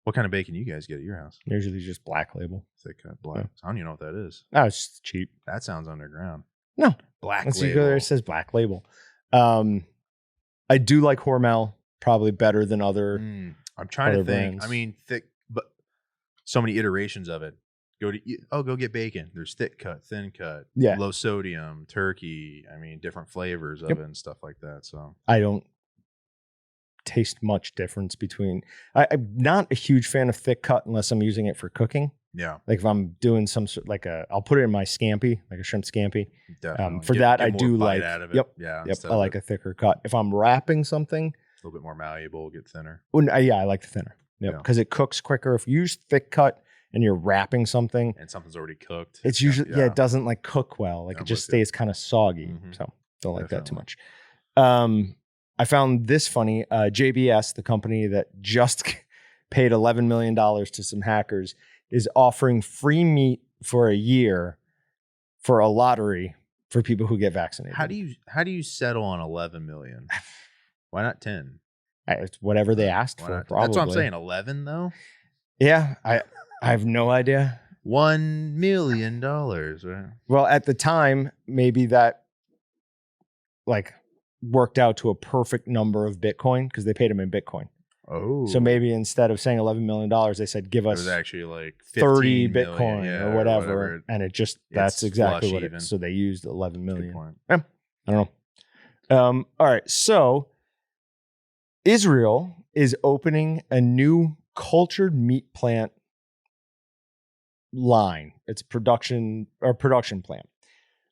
what kind of bacon you guys get at your house? Usually just black label. Thick cut black. Yeah. I don't even know what that is. Oh, it's just cheap. That sounds underground. No. Black Once label. You go there, it says black label. I do like Hormel probably better than other I'm trying to think. brands. I mean, thick, but so many iterations of it. Go get bacon. There's thick cut, thin cut, low sodium, turkey. I mean, different flavors of it and stuff like that. So I don't taste much difference between. I'm not a huge fan of thick cut unless I'm using it for cooking. Yeah, like if I'm doing some sort I'll put it in my scampi, like a shrimp scampi. Definitely. For that, I do like. Out of it. Yep. I like a thicker cut. If I'm wrapping something, a little bit more malleable, get thinner. I like the thinner. Because it cooks quicker. If you use thick cut and you're wrapping something and something's already cooked, it's usually it doesn't like cook well. Like it just stays kind of soggy. Mm-hmm. So don't like that too much. I found this funny. JBS, the company that just paid $11 million to some hackers, is offering free meat for a year for a lottery for people who get vaccinated. How do you settle on 11 million? Why not 10? It's whatever they asked for. Probably. That's what I'm saying. 11 though. Yeah, I have no idea. $1 million. Right? Well, at the time, maybe that worked out to a perfect number of Bitcoin because they paid them in Bitcoin. Oh, so maybe instead of saying $11 million, they said give us it was actually like 30 Bitcoin or whatever, and it just that's exactly what it is. So they used 11 million. Yeah, I don't know. All right, so Israel is opening a new cultured meat plant line. It's production plant.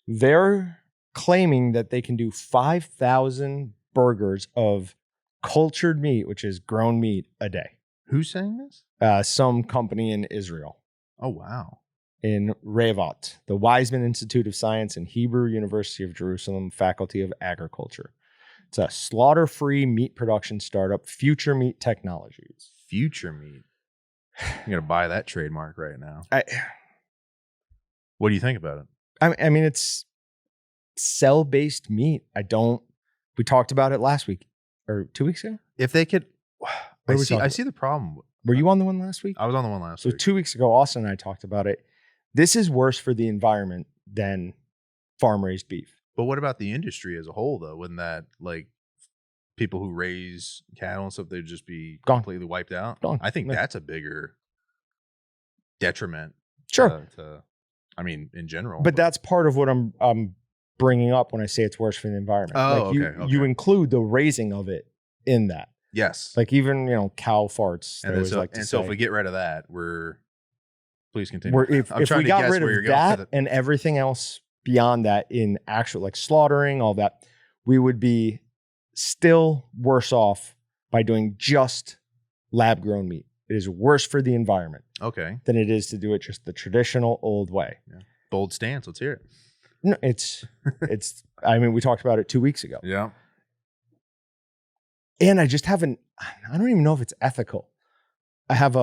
They're claiming that they can do 5,000 burgers of cultured meat, which is grown meat, a day. Who's saying this? Some company in Israel. Oh, wow. In Revot, the Weizmann Institute of Science and Hebrew University of Jerusalem Faculty of Agriculture. It's a slaughter-free meat production startup, Future Meat Technologies. Future Meat. I'm going to buy that trademark right now. What do you think about it? I mean, it's cell-based meat. We talked about it last week or 2 weeks ago. If they could, I see the problem. Were you on the one last week? I was on the one last week. So 2 weeks ago, Austin and I talked about it. This is worse for the environment than farm-raised beef. But what about the industry as a whole, though? Wouldn't that, like, people who raise cattle and stuff, they'd just be completely wiped out? Gone. I think that's a bigger detriment. Sure. In general. But that's part of what I'm bringing up when I say it's worse for the environment. Oh, okay. You include the raising of it in that. Yes. Like even, cow farts. So if we get rid of that, please continue. If we got rid of that and everything else beyond that in actual like slaughtering, all that, we would be still worse off by doing just lab grown meat. It is worse for the environment than it is to do it just the traditional old way. Yeah. Bold stance. Let's hear it. No, I mean, we talked about it 2 weeks ago. Yeah. And I don't even know if it's ethical. I have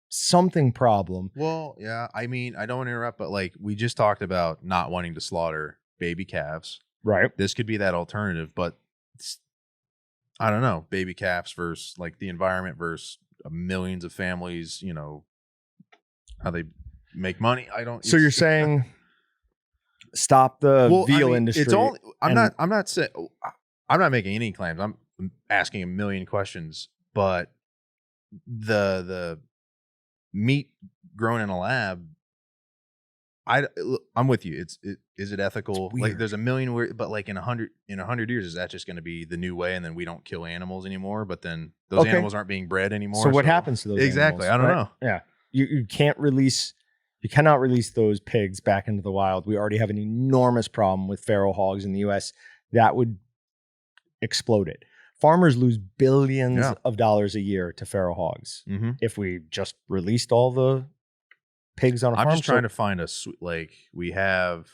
something problem. Well, yeah. I mean, I don't want to interrupt, but like we just talked about not wanting to slaughter baby calves. Right. This could be that alternative, but I don't know. Baby calves versus like the environment versus millions of families, you know, how they make money. So you're saying stop the veal industry. It's only, I'm not making any claims. I'm asking a million questions, but the meat grown in a lab, I'm with you. Is it ethical? Like there's a million, but like in 100 years, is that just going to be the new way? And then we don't kill animals anymore, but then those animals aren't being bred anymore. So what happens to those exactly? animals, I don't know. Yeah. You cannot release those pigs back into the wild. We already have an enormous problem with feral hogs in the US that would explode it. Farmers lose billions of dollars a year to feral hogs. If we just released all the pigs on a farm. I'm just trying to find we have,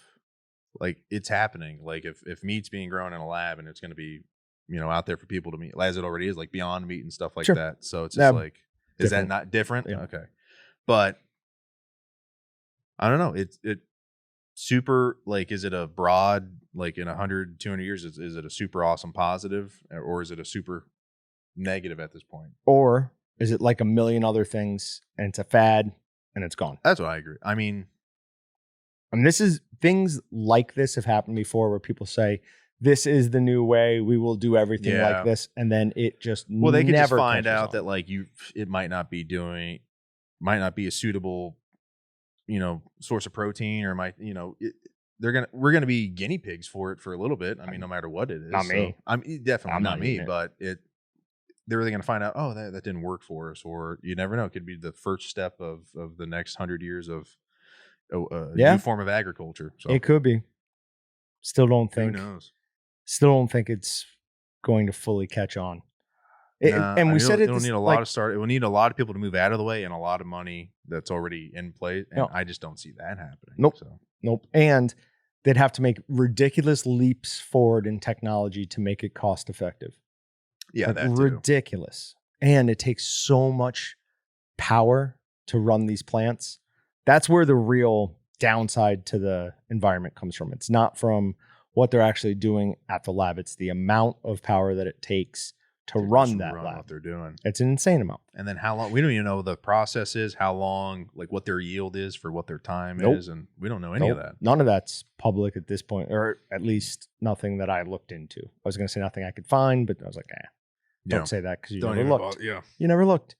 like, it's happening. Like if meat's being grown in a lab and it's going to be, you know, out there for people to meet, as it already is, like Beyond Meat and stuff like that. So it's just like, is that not different? Yeah. Okay. But I don't know. It super, like, is it a broad, like in 100, 200 years, is it a super awesome positive, or is it a super negative at this point? Or is it like a million other things and it's a fad and it's gone? That's what I agree. I mean, things like this have happened before where people say, this is the new way, we will do everything like this. And then it just they could never just find out on. that like it might not be a suitable, you know, source of protein, or we're gonna be guinea pigs for it for a little bit. I mean, no matter what it is. Not me. I'm definitely not me, but they're really gonna find out, oh, that didn't work for us, or you never know. It could be the first step of the next 100 years of a new form of agriculture. So it could be. Still don't think. Who knows? Still don't think it's going to fully catch on. And we said it'll need a lot of start. It will need a lot of people to move out of the way and a lot of money that's already in place. And I just don't see that happening. Nope. And they'd have to make ridiculous leaps forward in technology to make it cost effective. Yeah, that ridiculous. And it takes so much power to run these plants. That's where the real downside to the environment comes from. It's not from what they're actually doing at the lab. It's the amount of power that it takes to run that lab. What they're doing. It's an insane amount. And then how long? We don't even know the process is, how long, like what their yield is for what their time is, and we don't know any of that. None of that's public at this point, or at least nothing that I looked into. I was going to say nothing I could find, but I was like, don't say that because you never looked. You never looked.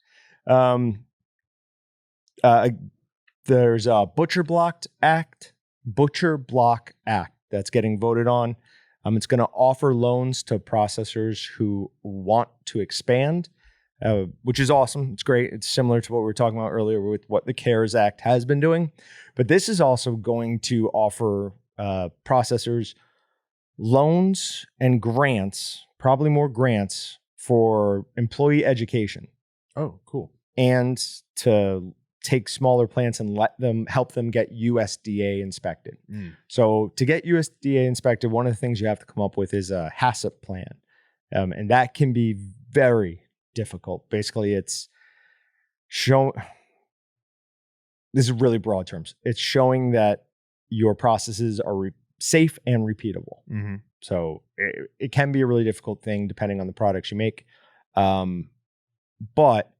There's a Butcher Block Act that's getting voted on. It's going to offer loans to processors who want to expand, which is awesome. It's great. It's similar to what we were talking about earlier with what the CARES Act has been doing. But this is also going to offer processors loans and grants, probably more grants, for employee education. Oh, cool. And to take smaller plants and help them get USDA inspected. So to get USDA inspected, one of the things you have to come up with is a HACCP plan. And that can be very difficult. Basically, it's this is really broad terms. It's showing that your processes are safe and repeatable. So it can be a really difficult thing depending on the products you make. But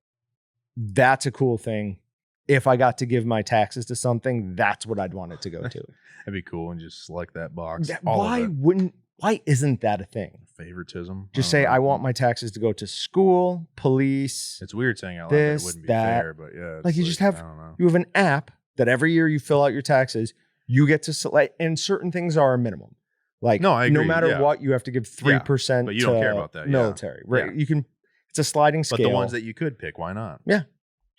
that's a cool thing. If I got to give my taxes to something, that's what I'd want it to go to. That'd be cool, and just select that box. Why isn't that a thing? Favoritism. Just say, I want my taxes to go to school, police. It's weird saying out loud that it wouldn't be fair, but yeah. Like you just have, you have an app that every year you fill out your taxes, you get to select, and certain things are a minimum. Like, no matter what, you have to give 3% but you don't care about that. Military, right? You can, it's a sliding scale. But the ones that you could pick, why not? Yeah.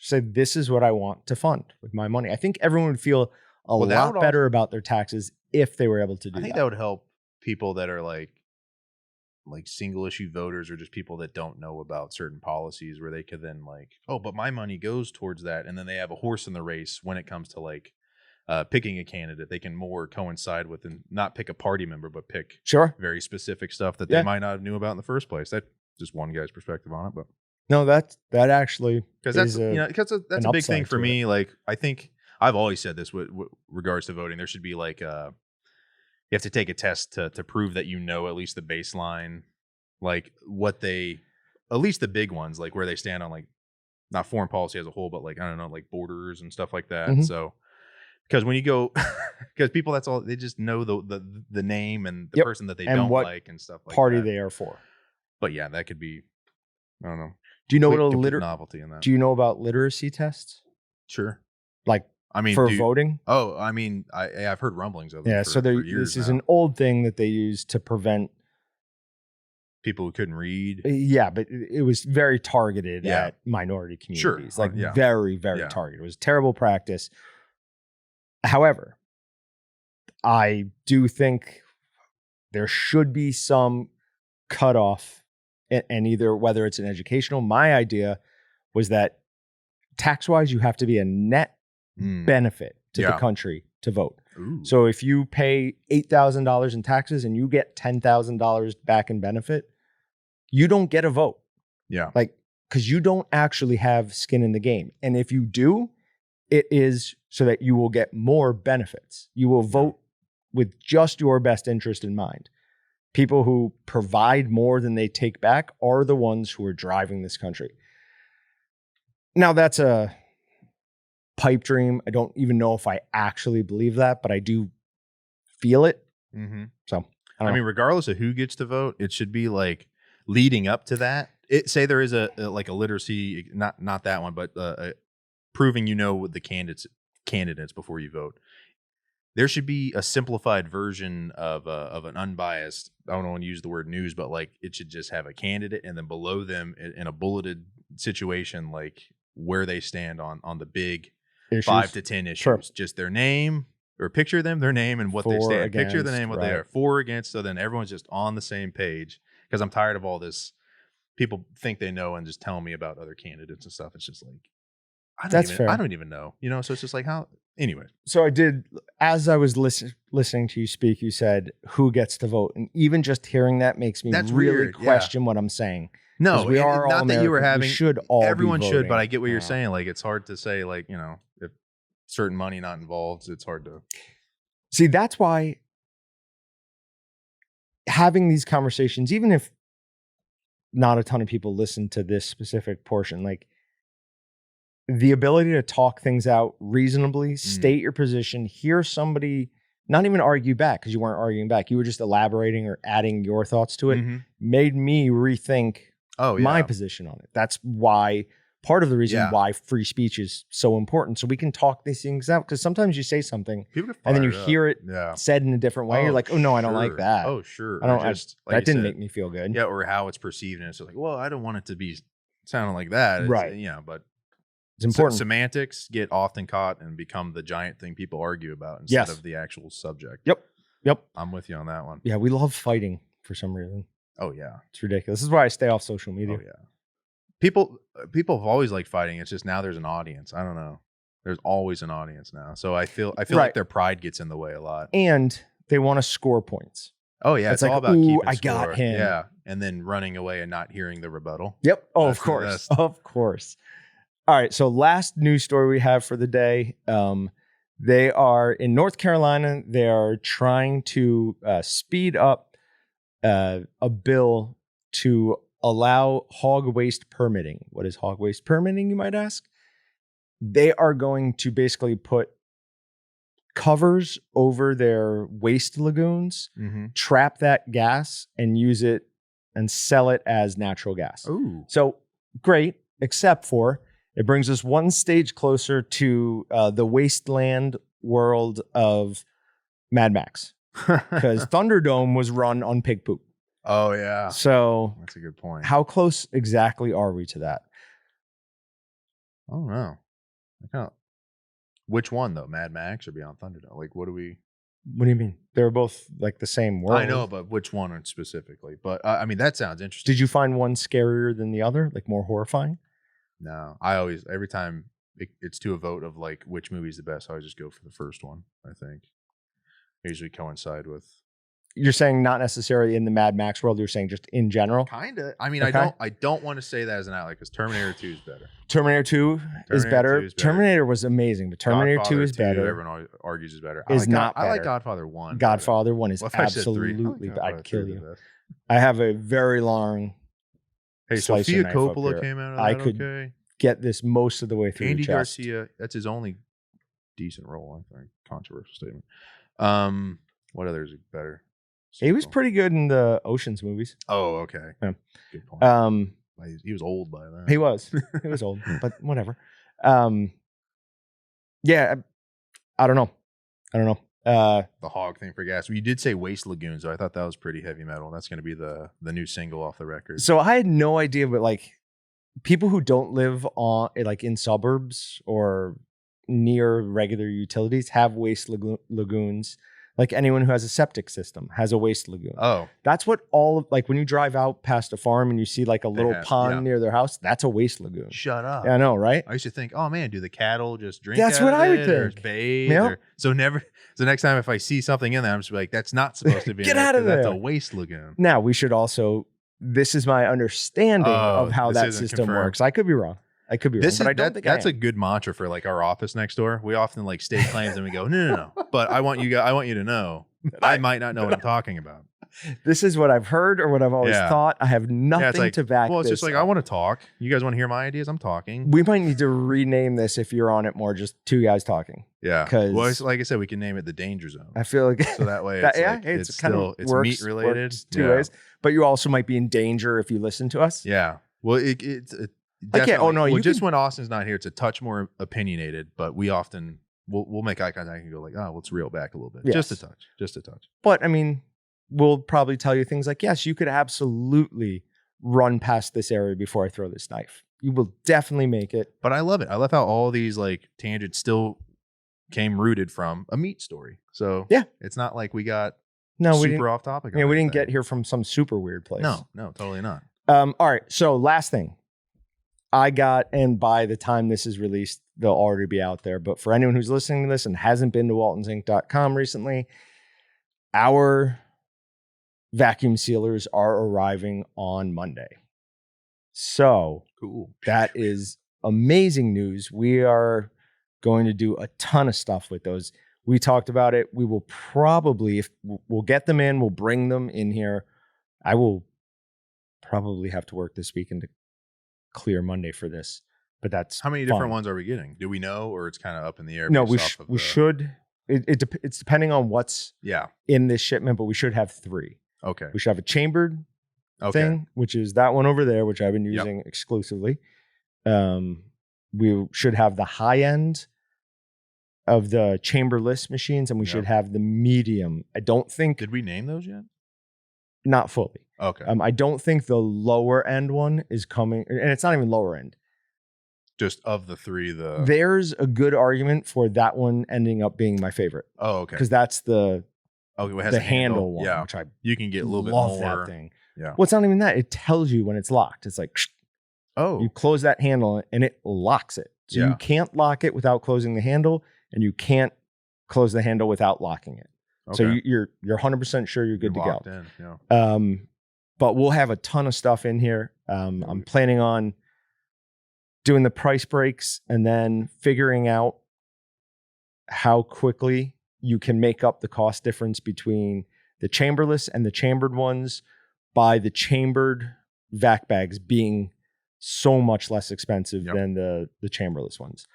Say, this is what I want to fund with my money. I think everyone would feel a lot better about their taxes if they were able to do that. I think that would help people that are like single issue voters or just people that don't know about certain policies, where they could then like, oh, but my money goes towards that. And then they have a horse in the race when it comes to like picking a candidate. They can more coincide with and not pick a party member, but pick very specific stuff that they might not have knew about in the first place. That's just one guy's perspective on it. But no, that actually, because that's that's a big thing for me. Like, I think I've always said this with regards to voting. There should be like you have to take a test to prove that you know at least the baseline, like what they, at least the big ones, like where they stand on like not foreign policy as a whole, but like, I don't know, like borders and stuff like that. So because when you go, because people, that's all, they just know the name and the person that they don't like and stuff like that. Party they are for. But yeah, that could be, I don't know. Do you know what novelty in that? Do you know about literacy tests? Sure. Like, I mean, for voting? Oh, I mean, I've heard rumblings of it. Yeah, so this is an old thing that they use to prevent people who couldn't read. Yeah, but it was very targeted at minority communities. Sure. Like very, very targeted. It was terrible practice. However, I do think there should be some cutoff, and either whether it's an educational. My idea was that tax-wise, you have to be a net benefit to the country to vote. Ooh. So if you pay $8,000 in taxes and you get $10,000 back in benefit, you don't get a vote. Yeah. Like, because you don't actually have skin in the game. And if you do, it is so that you will get more benefits. You will vote with just your best interest in mind. People who provide more than they take back are the ones who are driving this country. Now, that's a pipe dream. I don't even know if I actually believe that, but I do feel it. Mm-hmm. So, I mean, regardless of who gets to vote, it should be like leading up to that. Say there is a literacy, not that one, but proving you know the candidates before you vote. There should be a simplified version of an unbiased, I don't want to use the word news, but like it should just have a candidate and then below them in a bulleted situation, like where they stand on the big issues. 5 to 10 issues. Sure. Just their name, or picture them, their name and what they stand. Against, picture the name, what they are. For, against, so then everyone's just on the same page. Because I'm tired of all this. People think they know and just tell me about other candidates and stuff. It's just like, I don't even know. You know, so it's just like how. Anyway, so I did, as I was listening to you speak, you said who gets to vote, and even just hearing that makes me really question what I'm saying. No, we are all not American. that you were having. We should all everyone be should, but I get what you're saying. Like it's hard to say. Like, you know, if certain money not involved, it's hard to see. That's why having these conversations, even if not a ton of people listen to this specific portion, like. The ability to talk things out reasonably, state your position, hear somebody, not even argue back because you weren't arguing back. You were just elaborating or adding your thoughts to it, made me rethink my position on it. That's why, part of the reason why free speech is so important. So we can talk these things out, because sometimes you say something and then you hear it said in a different way. You're like, oh no, I don't like that. Oh, sure. I don't, that didn't make me feel good. Yeah, or how it's perceived. And it's like, well, I don't want it to be sounding like that. Right. Yeah, but it's important. Semantics get often caught and become the giant thing people argue about instead of the actual subject. Yep. I'm with you on that one. Yeah, we love fighting for some reason. Oh yeah, it's ridiculous. This is why I stay off social media. Oh yeah, people have always liked fighting. It's just now there's an audience. I don't know. There's always an audience now. So I feel like their pride gets in the way a lot. And they want to score points. Oh yeah, it's like, all about keeping I got him. Yeah, and then running away and not hearing the rebuttal. Yep. Oh, of course. Of course. All right, so last news story we have for the day. They are in North Carolina. They are trying to speed up a bill to allow hog waste permitting. What is hog waste permitting, you might ask? They are going to basically put covers over their waste lagoons, trap that gas, and use it and sell it as natural gas. Ooh. So great, except for it brings us one stage closer to the wasteland world of Mad Max, because Thunderdome was run on pig poop. Oh, yeah. So that's a good point. How close exactly are we to that? I don't know. Which one though? Mad Max or Beyond Thunderdome? Like, what do you mean? They're both like the same world. I know, but which one specifically? But I mean, that sounds interesting. Did you find one scarier than the other? Like more horrifying? No, I always, every time it's to a vote of like which movie's the best, I always just go for the first one. I think usually coincide with. You're saying not necessarily in the Mad Max world. You're saying just in general. Kind of. I mean, Okay. I don't want to say that as an outlet because Terminator 2 is better. Terminator 2 is better. Terminator was amazing, but Terminator 2 is better. Everyone argues is better. Is not better. I like Godfather 1. Godfather 1 is absolutely. I'd kill you. I have a very long. Hey, Sofia Coppola came out of that. I could get this most of the way through. Andy the chest. Garcia. That's his only decent role. I think. Controversial statement. What others are better? He was pretty good in the Ocean's movies. Oh, okay. Yeah. Good point. He was old by then. He was old, but whatever. Yeah, I don't know. The hog thing for gas. Well, you did say Waste Lagoon, so I thought that was pretty heavy metal. That's going to be the new single off the record. So I had no idea, but like people who don't live on like in suburbs or near regular utilities have waste lagoons. Like anyone who has a septic system has a waste lagoon. Oh, that's what like when you drive out past a farm and you see like a little pond near their house, that's a waste lagoon. Shut up. Yeah, I know, right? I used to think, oh man, do the cattle just drink? That's what I would think. Bathe? Yeah. So next time if I see something in there, I'm just like, that's not supposed to be. Get out of there. That's a waste lagoon. Now we should also. This is my understanding of how that system works. I could be wrong. But I don't think that's a good mantra for like our office next door. We often like state claims and we go, no. But I want you to know that I might not know what I'm talking about. This is what I've heard or what I've always thought. I have nothing to back. Well, it's just like I want to talk. You guys want to hear my ideas? I'm talking. We might need to rename this if you're on it more. Just two guys talking. Yeah. Because like I said, we can name it the Danger Zone. I feel like so that way it's kind of it's meat related two ways. But you also might be in danger if you listen to us. Yeah. Well, it's definitely. Oh no! When Austin's not here, it's a touch more opinionated. But we often we'll make eye contact and go like, oh, let's reel back a little bit, just a touch. But I mean, we'll probably tell you things like, yes, you could absolutely run past this area before I throw this knife. You will definitely make it. But I love it. I love how all these like tangents still came rooted from a meat story. So yeah, it's not like we got super off topic. Yeah, we didn't get here from some super weird place. No, totally not. All right. So last thing. I got, and by the time this is released, they'll already be out there. But for anyone who's listening to this and hasn't been to waltonsinc.com recently, our vacuum sealers are arriving on Monday. So cool. That is amazing news. We are going to do a ton of stuff with those. We talked about it. We will probably, if we'll get them in, we'll bring them in here. I will probably have to work this weekend to clear Monday for this, but that's how many different ones are we getting? Do we know, or it's kind of up in the air? No, we should. It's depending on what's in this shipment, but we should have 3. Okay, we should have a chambered thing, which is that one over there, which I've been using exclusively. We should have the high end of the chamberless machines, and we should have the medium. I don't think. Did we name those yet? Not fully. Okay. I don't think the lower end one is coming, and it's not even lower end. Just of the 3, there's a good argument for that one ending up being my favorite. Oh, okay. Because that's the it has the handle one, which you can get a little bit more. Love that thing. Yeah. Well, it's not even that. It tells you when it's locked. It's like, you close that handle and it locks it. So you can't lock it without closing the handle, and you can't close the handle without locking it. Okay. So you're 100% sure you're good to go. In, yeah. But we'll have a ton of stuff in here. I'm planning on doing the price breaks and then figuring out how quickly you can make up the cost difference between the chamberless and the chambered ones by the chambered vac bags being so much less expensive than the chamberless ones.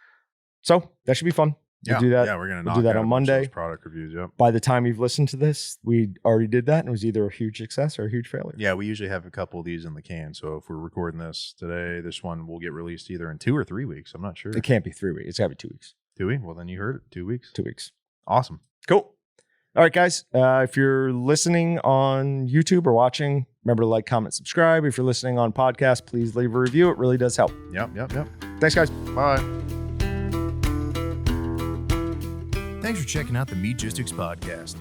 So that should be fun. We'll do that. Yeah, we're gonna do that on Monday. Product reviews. Yep. By the time you've listened to this, we already did that, and it was either a huge success or a huge failure. Yeah, we usually have a couple of these in the can. So if we're recording this today, this one will get released either in 2 or 3 weeks. I'm not sure. It can't be 3 weeks. It's got to be 2 weeks. 2 weeks? Well, then you heard it. 2 weeks. 2 weeks. Awesome. Cool. All right, guys. If you're listening on YouTube or watching, remember to like, comment, subscribe. If you're listening on podcast, please leave a review. It really does help. Yep. Thanks, guys. Bye. Thanks for checking out the Meatgistics podcast.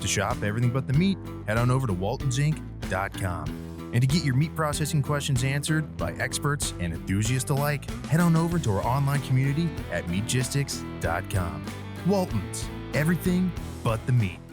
To shop everything but the meat, head on over to waltonsinc.com. And to get your meat processing questions answered by experts and enthusiasts alike, head on over to our online community at meatgistics.com. Walton's, everything but the meat.